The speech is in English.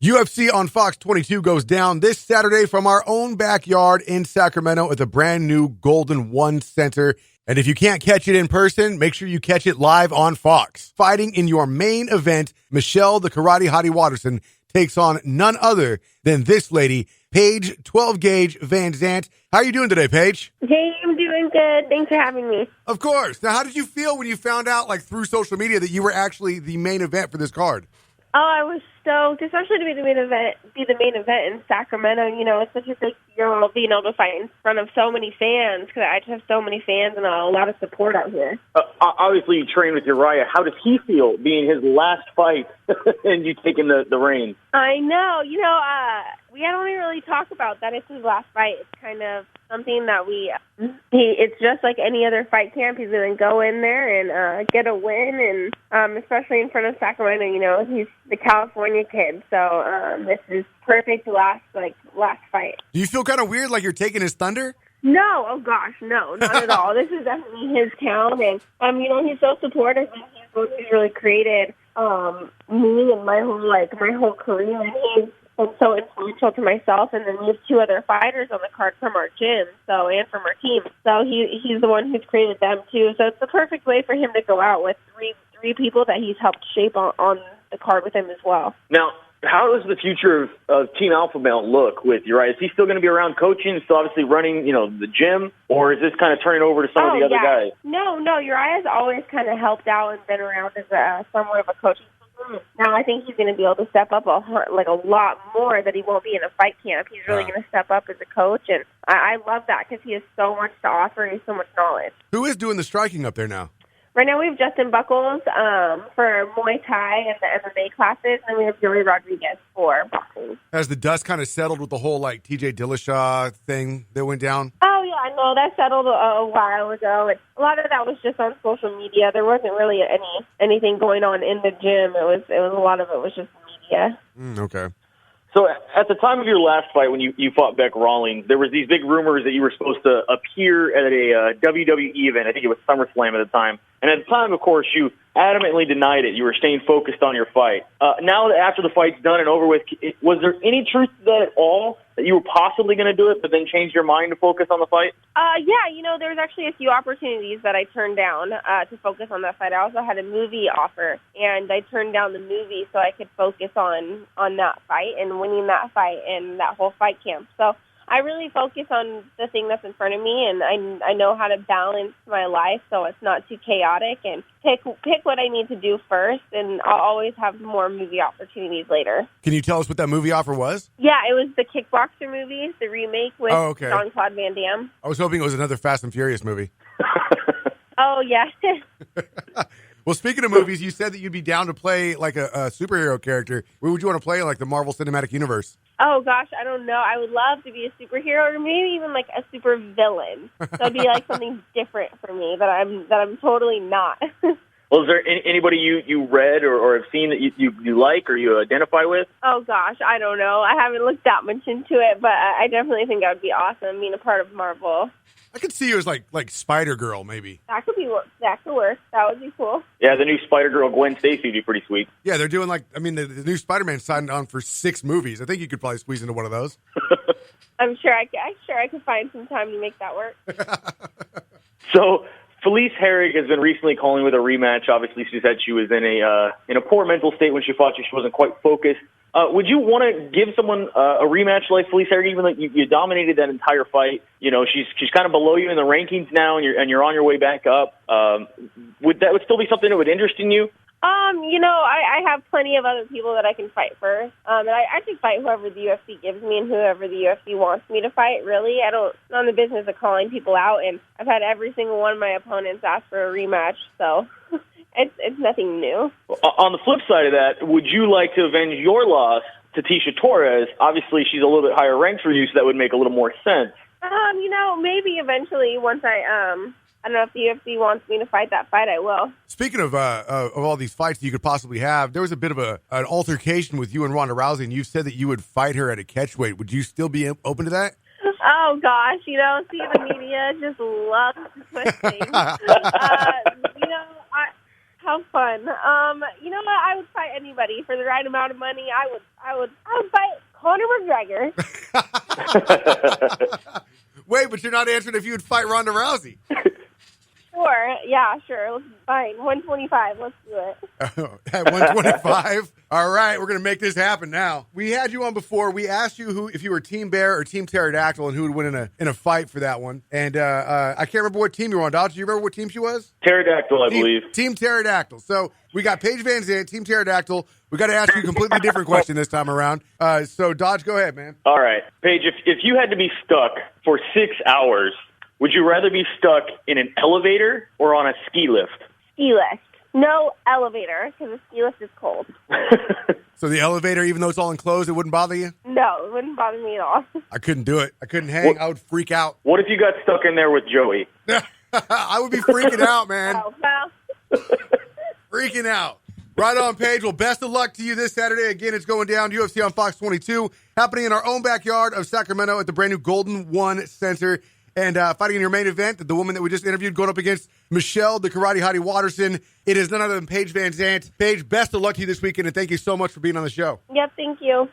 UFC on Fox 22 goes down this Saturday from our own backyard in Sacramento at the brand new Golden One Center. And if you can't catch it in person, make sure you catch it live on Fox. Fighting in your main event, Michelle the Karate Hottie Waterson takes on none other than this lady, Paige 12 Gauge VanZant. How are you doing today, Paige? Hey, I'm doing good. Thanks for having me. Of course. Now, how did you feel when you found out, like, through social media that you were actually the main event for this card? Oh, I was stoked, especially to be the main event in Sacramento. You know, it's such a big deal being able to fight in front of so many fans because I just have so many fans and a lot of support out here. Obviously, you train with Uriah. How does he feel being his last fight and you taking the reins? I know. You know, we don't really talk about that. It's his last fight. It's kind of something that it's just like any other fight camp. He's going to go in there and get a win, and especially in front of Sacramento, you know, he's the California kid. So this is perfect last fight. Do you feel kind of weird like you're taking his thunder? No, oh gosh, no, not at all. This is definitely his town, and you know, he's so supportive. He's really created me and my whole career, and he's been so influential to myself. And then we have two other fighters on the card from our gym, and from our team. So he's the one who's created them too. So it's the perfect way for him to go out with three people that he's helped shape on the card with him as well. Now, how does the future of Team Alpha Male look with Uriah? Is he still going to be around coaching, still obviously running, you know, the gym, or is this kind of turning over to some of the other guys? No, Uriah's always kind of helped out and been around as somewhat of a coaching system. Now I think he's going to be able to step up a lot more, that he won't be in a fight camp. He's really going to step up as a coach, and I love that because he has so much to offer and so much knowledge. Who is doing the striking up there now? Right now we have Justin Buckles for Muay Thai and the MMA classes, and we have Joey Rodriguez for boxing. Has the dust kind of settled with the whole, like, TJ Dillashaw thing that went down? Oh, yeah, no, that settled a while ago. And a lot of that was just on social media. There wasn't really anything going on in the gym. It was a lot of it was just media. Okay. So at the time of your last fight, when you fought Beck Rawlings, there was these big rumors that you were supposed to appear at a WWE event. I think it was SummerSlam at the time. And at the time, of course, you adamantly denied it. You were staying focused on your fight. Now that after the fight's done and over with, was there any truth to that at all, that you were possibly going to do it but then changed your mind to focus on the fight? Yeah, you know, there was actually a few opportunities that I turned down to focus on that fight. I also had a movie offer, and I turned down the movie so I could focus on that fight and winning that fight and that whole fight camp. So I really focus on the thing that's in front of me, and I know how to balance my life so it's not too chaotic, and pick what I need to do first, and I'll always have more movie opportunities later. Can you tell us what that movie offer was? Yeah, it was the Kickboxer movie, the remake with Jean-Claude Van Damme. I was hoping it was another Fast and Furious movie. Oh, yeah. Well, speaking of movies, you said that you'd be down to play like a superhero character. Where would you want to play, like the Marvel Cinematic Universe? Oh, gosh, I don't know. I would love to be a superhero, or maybe even like a super villain. So it'd be like something different for me that I'm totally not. Well, is there anybody you read or have seen that you like or you identify with? Oh, gosh, I don't know. I haven't looked that much into it, but I definitely think that would be awesome, being a part of Marvel. I could see you as like Spider-Girl, maybe. That could work. That would be cool. Yeah, the new Spider-Girl Gwen Stacy would be pretty sweet. Yeah, they're doing the new Spider-Man signed on for 6 movies. I think you could probably squeeze into one of those. I'm sure I could find some time to make that work. So Felice Herrig has been recently calling with a rematch. Obviously, she said she was in a poor mental state when she fought you. She wasn't quite focused. Would you want to give someone a rematch like Felice Herrig, even though you dominated that entire fight? You know, she's kind of below you in the rankings now, and you're on your way back up. Would still be something that would interest in you? You know, I have plenty of other people that I can fight first. And I can fight whoever the UFC gives me and whoever the UFC wants me to fight, really. I'm not in the business of calling people out, and I've had every single one of my opponents ask for a rematch, so it's nothing new. On the flip side of that, would you like to avenge your loss to Tisha Torres? Obviously, she's a little bit higher ranked for you, so that would make a little more sense. You know, maybe eventually once I don't know if the UFC wants me to fight that fight, I will. Speaking of all these fights that you could possibly have, there was a bit of an altercation with you and Ronda Rousey, and you said that you would fight her at a catchweight. Would you still be open to that? Oh, gosh. You know, see, the media just loves to twist things. You know, how fun. You know what? I would fight anybody for the right amount of money. I would McGregor. Wait, but you're not answering if you would fight Ronda Rousey. Sure. Yeah, sure. Let's fine. 125. Let's do it. At 125? All right, we're going to make this happen now. We had you on before. We asked you if you were Team Bear or Team Pterodactyl and who would win in a fight for that one. And I can't remember what team you were on. Dodge, do you remember what team she was? Pterodactyl, I believe. Team Pterodactyl. So we got Paige VanZant, Team Pterodactyl. We got to ask you a completely different question this time around. So Dodge, go ahead, man. All right. Paige, if you had to be stuck for 6 hours, would you rather be stuck in an elevator or on a ski lift? Ski lift. No elevator, because the ski lift is cold. So the elevator, even though it's all enclosed, it wouldn't bother you? No, it wouldn't bother me at all. I couldn't do it. I couldn't hang. I would freak out. What if you got stuck in there with Joey? I would be freaking out, man. Oh, well. Freaking out. Right on, Paige. Well, best of luck to you this Saturday. Again, it's going down UFC on Fox 22, happening in our own backyard of Sacramento at the brand new Golden One Center. And fighting in your main event, the woman that we just interviewed going up against Michelle, the Karate Hottie Waterson. It is none other than Paige VanZant. Paige, best of luck to you this weekend, and thank you so much for being on the show. Yep, thank you.